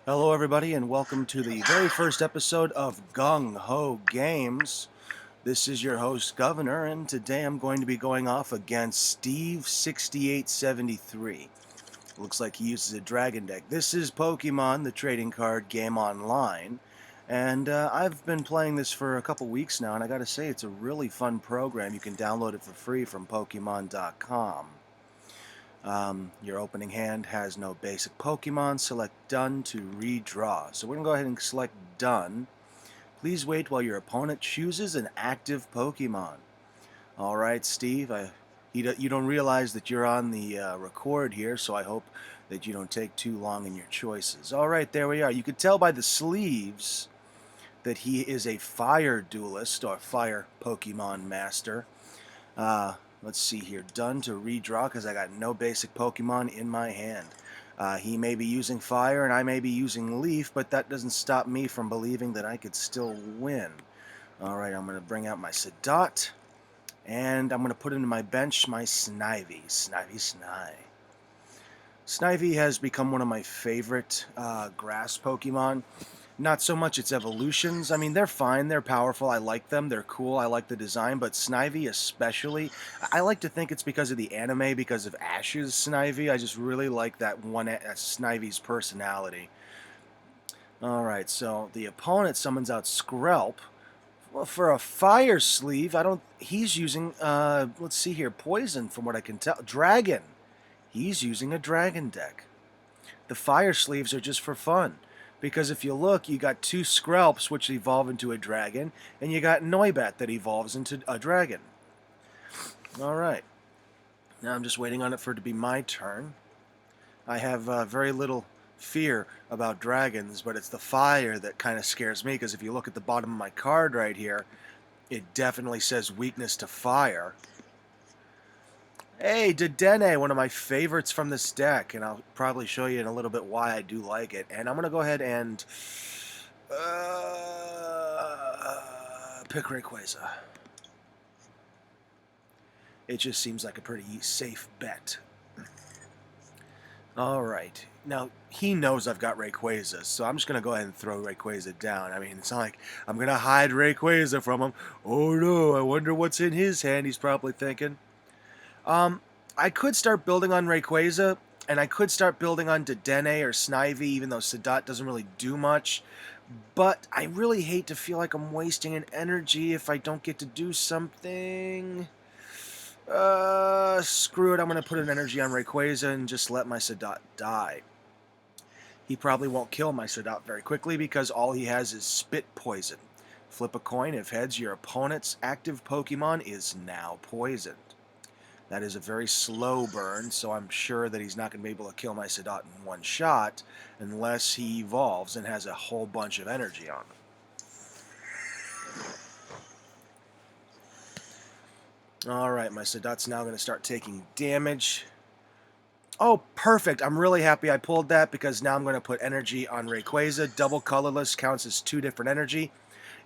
Hello everybody and welcome to the very first episode of Gung-Ho Games. This is your host Governor, and today I'm going to be going off against Steve 6873. Looks like he uses a dragon deck. This is Pokemon, the trading card game online, and I've been playing this for a couple weeks now, and I gotta say it's a really fun program. You can download it for free from Pokemon.com. Your opening hand has no basic Pokemon. Select Done to redraw. So we're going to go ahead and select Done. Please wait while your opponent chooses an active Pokemon. Alright, Steve, you don't realize that you're on the record here, so I hope that you don't take too long in your choices. Alright, there we are. You can tell by the sleeves that he is a fire duelist or fire Pokemon master. Let's see here. Done to redraw because I got no basic Pokemon in my hand. He may be using fire and I may be using leaf, but that doesn't stop me from believing that I could still win. Alright, I'm going to bring out my Sedat. And I'm going to put into my bench my Snivy. Snivy. Snivy has become one of my favorite grass Pokemon. Not so much its evolutions. I mean, they're fine, they're powerful, I like them, they're cool, I like the design, but Snivy especially, I like to think it's because of the anime, because of Ash's Snivy. I just really like that one Snivy's personality. Alright, so the opponent summons out Skrelp. Well, for a fire sleeve, he's using, let's see here, poison from what I can tell. Dragon. He's using a dragon deck. The fire sleeves are just for fun. Because if you look, you got two Skrelps which evolve into a dragon, and you got Noibat that evolves into a dragon. Alright. Now I'm just waiting on it for it to be my turn. I have very little fear about dragons, but it's the fire that kind of scares me, because if you look at the bottom of my card right here, it definitely says weakness to fire. Hey, Dedenne, one of my favorites from this deck, and I'll probably show you in a little bit why I do like it. And I'm going to go ahead and pick Rayquaza. It just seems like a pretty safe bet. Alright, now he knows I've got Rayquaza, so I'm just going to go ahead and throw Rayquaza down. I mean, it's not like I'm going to hide Rayquaza from him. Oh no, I wonder what's in his hand, he's probably thinking. I could start building on Rayquaza, and I could start building on Dedenne or Snivy, even though Sedat doesn't really do much. But I really hate to feel like I'm wasting an energy if I don't get to do something. Screw it, I'm going to put an energy on Rayquaza and just let my Sedat die. He probably won't kill my Sedat very quickly because all he has is Spit Poison. Flip a coin. If heads, your opponent's active Pokemon is now poisoned. That is a very slow burn, so I'm sure that he's not going to be able to kill my Sedat in one shot unless he evolves and has a whole bunch of energy on him. Alright, my Sedat's now going to start taking damage. Oh, perfect. I'm really happy I pulled that because now I'm going to put energy on Rayquaza. Double colorless counts as 2 different energy.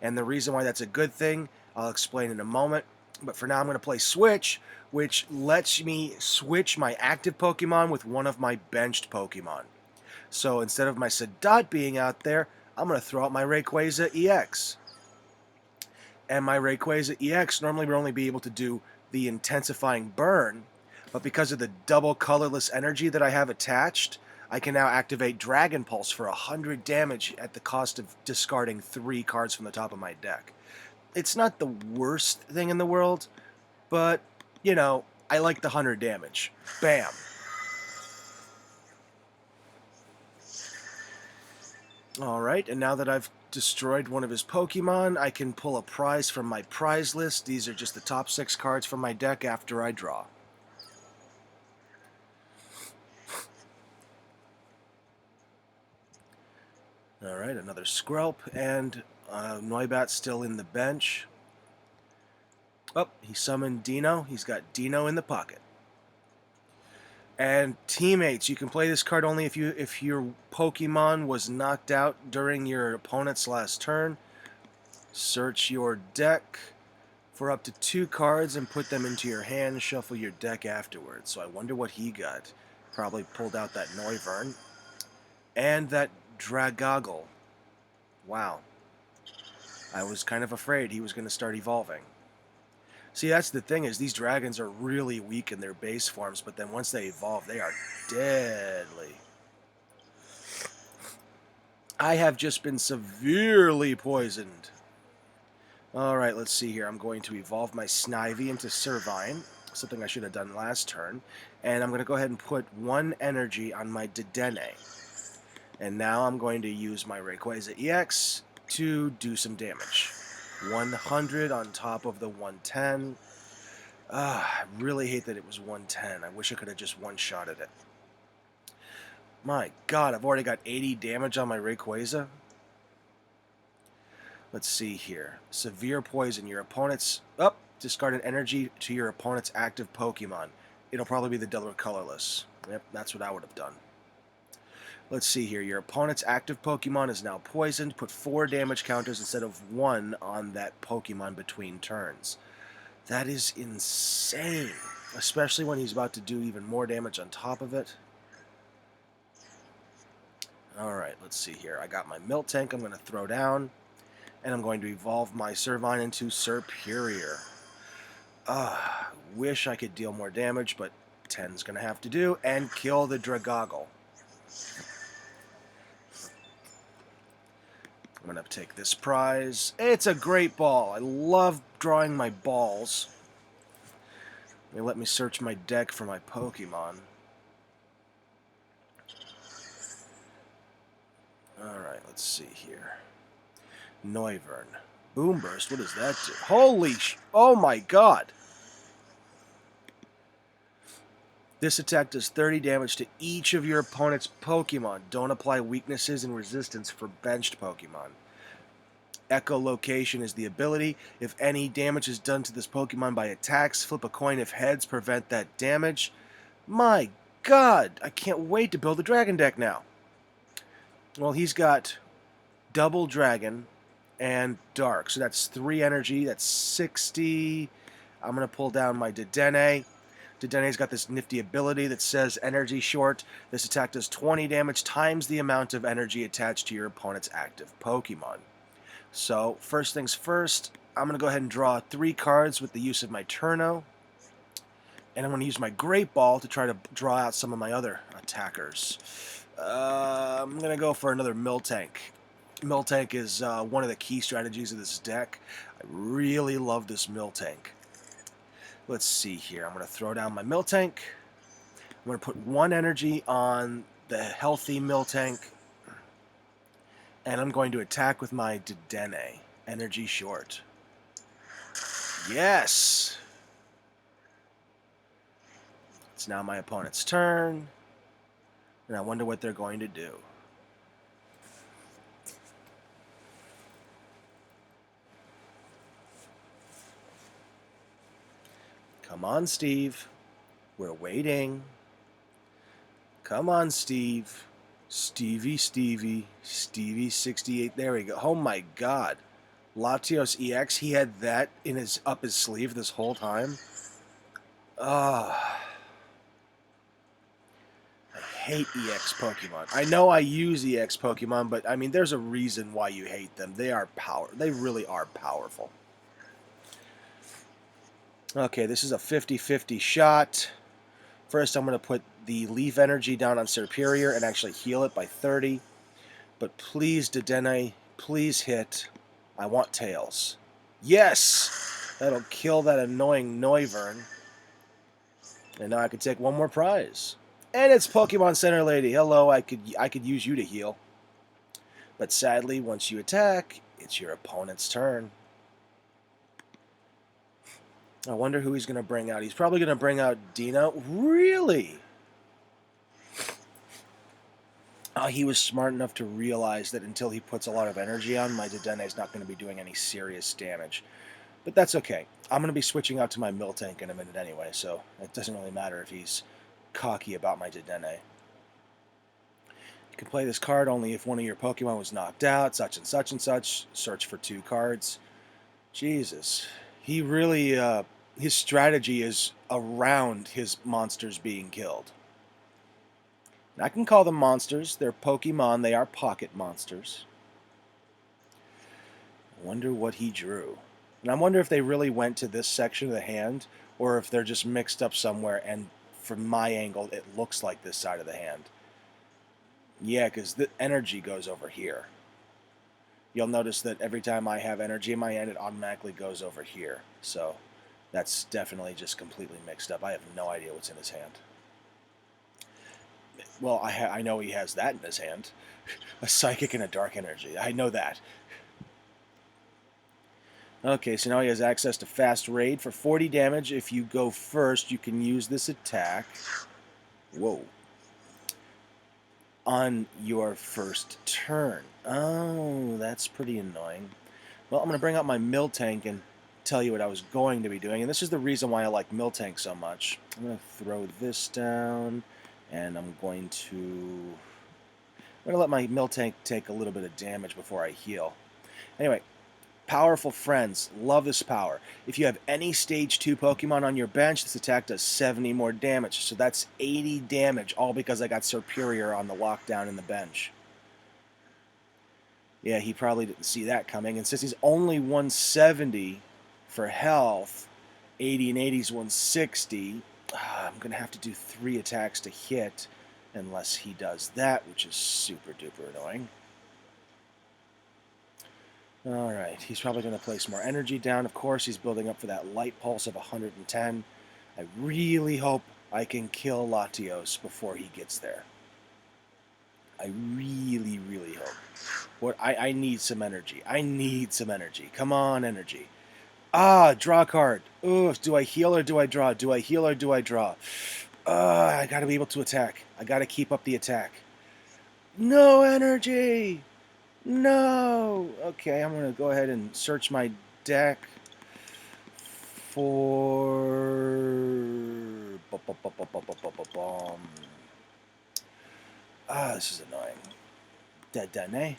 And the reason why that's a good thing, I'll explain in a moment. But for now, I'm going to play Switch, which lets me switch my active Pokemon with one of my benched Pokemon. So instead of my Sedat being out there, I'm going to throw out my Rayquaza EX. And my Rayquaza EX normally would only be able to do the intensifying burn, but because of the double colorless energy that I have attached, I can now activate Dragon Pulse for 100 damage at the cost of discarding 3 cards from the top of my deck. It's not the worst thing in the world, but, you know, I like the 100 damage. Bam. Alright, and now that I've destroyed one of his Pokemon, I can pull a prize from my prize list. These are just the top 6 cards from my deck after I draw. Alright, another Skrelp, and Noibat still in the bench. Oh, he summoned Dino. He's got Dino in the pocket. And teammates, you can play this card only if your Pokemon was knocked out during your opponent's last turn. Search your deck for up to 2 cards and put them into your hand. Shuffle your deck afterwards. So I wonder what he got. Probably pulled out that Noivern. And that Dragoggle. Wow. I was kind of afraid he was going to start evolving. See, that's the thing, is these dragons are really weak in their base forms, but then once they evolve, they are deadly. I have just been severely poisoned. Alright, let's see here. I'm going to evolve my Snivy into Servine, something I should have done last turn. And I'm going to go ahead and put 1 energy on my Dedenne. And now I'm going to use my Rayquaza EX to do some damage. 100 on top of the 110. I really hate that it was 110. I wish I could have just one-shotted it. My god, I've already got 80 damage on my Rayquaza. Let's see here. Severe poison. Your opponent's... discard an energy to your opponent's active Pokemon. It'll probably be the Delaware Colorless. Yep, that's what I would have done. Let's see here. Your opponent's active Pokemon is now poisoned. Put 4 damage counters instead of 1 on that Pokemon between turns. That is insane. Especially when he's about to do even more damage on top of it. Alright, let's see here. I got my Miltank I'm going to throw down. And I'm going to evolve my Servine into Superior. Wish I could deal more damage, but 10's going to have to do. And kill the Dragoggle. I'm going to take this prize. It's a great ball. I love drawing my balls. They let me search my deck for my Pokemon. Alright, let's see here. Noivern. Boom Burst, what does that do? Holy oh my god! This attack does 30 damage to each of your opponent's Pokemon. Don't apply weaknesses and resistance for benched Pokemon. Echolocation is the ability. If any damage is done to this Pokemon by attacks, flip a coin. If heads, prevent that damage. My god! I can't wait to build a Dragon deck now. Well, he's got double Dragon and Dark. So that's 3 energy. That's 60. I'm going to pull down my Dedenne. Dedenne's got this nifty ability that says energy short. This attack does 20 damage times the amount of energy attached to your opponent's active Pokemon. So, first things first, I'm going to go ahead and draw 3 cards with the use of my Turno. And I'm going to use my Great Ball to try to draw out some of my other attackers. I'm going to go for another Miltank. Miltank is one of the key strategies of this deck. I really love this Miltank. Let's see here. I'm going to throw down my Miltank. I'm going to put 1 energy on the healthy Miltank. And I'm going to attack with my Dedenne. Energy short. Yes! It's now my opponent's turn. And I wonder what they're going to do. Come on, Steve. We're waiting. Come on, Steve. Stevie, 68. There we go. Oh my god. Latios EX, he had that in up his sleeve this whole time. I hate EX Pokemon. I know I use EX Pokemon, but I mean, there's a reason why you hate them. They really are powerful. Okay, this is a 50-50 shot. First, I'm going to put the Leaf Energy down on Superior and actually heal it by 30. But please, Dedenne, please hit. I want Tails. Yes! That'll kill that annoying Noivern. And now I can take 1 more prize. And it's Pokemon Center Lady. Hello, I could use you to heal. But sadly, once you attack, it's your opponent's turn. I wonder who he's going to bring out. He's probably going to bring out Dino. Really? He was smart enough to realize that until he puts a lot of energy on, my Dedenne is not going to be doing any serious damage. But that's okay. I'm going to be switching out to my Miltank in a minute anyway, so it doesn't really matter if he's cocky about my Dedenne. You can play this card only if one of your Pokemon was knocked out, such and such and such. Search for 2 cards. Jesus. He really, his strategy is around his monsters being killed. And I can call them monsters. They're Pokemon. They are pocket monsters. I wonder what he drew. And I wonder if they really went to this section of the hand, or if they're just mixed up somewhere, and from my angle, it looks like this side of the hand. Yeah, because the energy goes over here. You'll notice that every time I have energy in my hand, it automatically goes over here. So that's definitely just completely mixed up. I have no idea what's in his hand. Well, I know he has that in his hand. A psychic and a dark energy. I know that. Okay, so now he has access to fast raid. For 40 damage, if you go first, you can use this attack. Whoa. On your first turn. Oh, that's pretty annoying. Well, I'm going to bring out my Miltank and tell you what I was going to be doing. And this is the reason why I like Miltank so much. I'm going to throw this down, and I'm going to let my Miltank take a little bit of damage before I heal. Anyway, powerful friends. Love this power. If you have any stage 2 Pokemon on your bench, this attack does 70 more damage. So that's 80 damage, all because I got Superior on the lockdown in the bench. Yeah, he probably didn't see that coming. And since he's only 170 for health, 80 and 80 is 160, I'm going to have to do 3 attacks to hit, unless he does that, which is super duper annoying. Alright, he's probably going to place more energy down. Of course, he's building up for that light pulse of 110. I really hope I can kill Latios before he gets there. I really, really hope. I need some energy. I need some energy. Come on, energy. Ah, draw a card. Oof, do I heal or do I draw? Do I heal or do I draw? I gotta be able to attack. I gotta keep up the attack. No energy! No! Okay, I'm going to go ahead and search my deck for... this is annoying. Dedenne.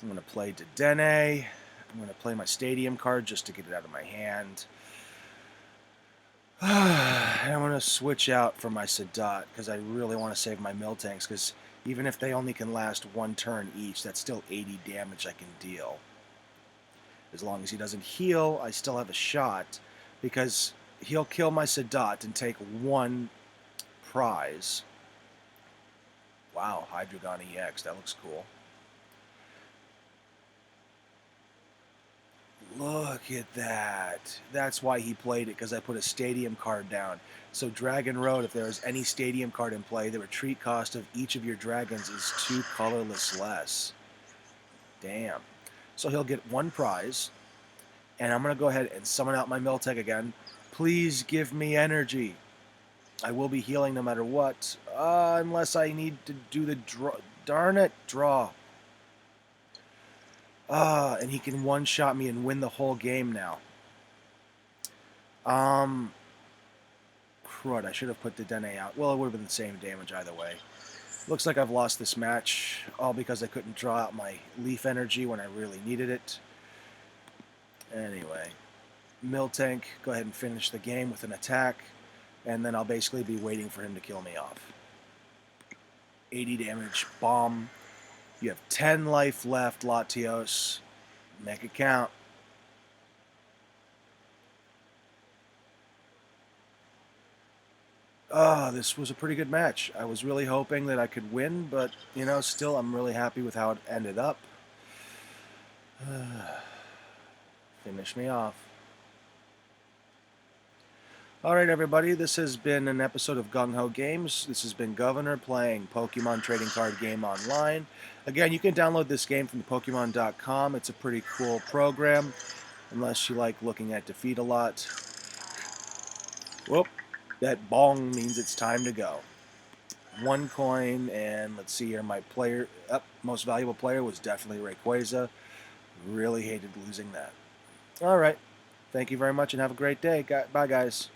I'm going to play Dedenne. I'm going to play my Stadium card just to get it out of my hand. I'm going to switch out for my Sadat because I really want to save my Miltanks, because even if they only can last 1 turn each, that's still 80 damage I can deal. As long as he doesn't heal, I still have a shot, because he'll kill my Sadat and take 1 prize. Wow, Hydreigon EX, that looks cool. Look at that. That's why he played it, because I put a Stadium card down. So Dragon Road, if there is any Stadium card in play, the retreat cost of each of your dragons is 2 colorless less. Damn. So he'll get 1 prize, and I'm going to go ahead and summon out my Miltank again. Please give me energy. I will be healing no matter what, unless I need to do the draw. Darn it, draw. And he can one-shot me and win the whole game now. Crud, I should have put the Dedenne out. Well, it would have been the same damage either way. Looks like I've lost this match, all because I couldn't draw out my Leaf Energy when I really needed it. Anyway, Miltank, go ahead and finish the game with an attack, and then I'll basically be waiting for him to kill me off. 80 damage, bomb. You have 10 life left, Latios. Make it count. This was a pretty good match. I was really hoping that I could win, but, you know, still I'm really happy with how it ended up. Finish me off. Alright everybody, this has been an episode of Gung-Ho Games. This has been Governor playing Pokemon Trading Card Game Online. Again, you can download this game from Pokemon.com. It's a pretty cool program, unless you like looking at defeat a lot. Whoop, that bong means it's time to go. 1 coin, and let's see here, my player, most valuable player was definitely Rayquaza. Really hated losing that. Alright, thank you very much and have a great day. Bye guys.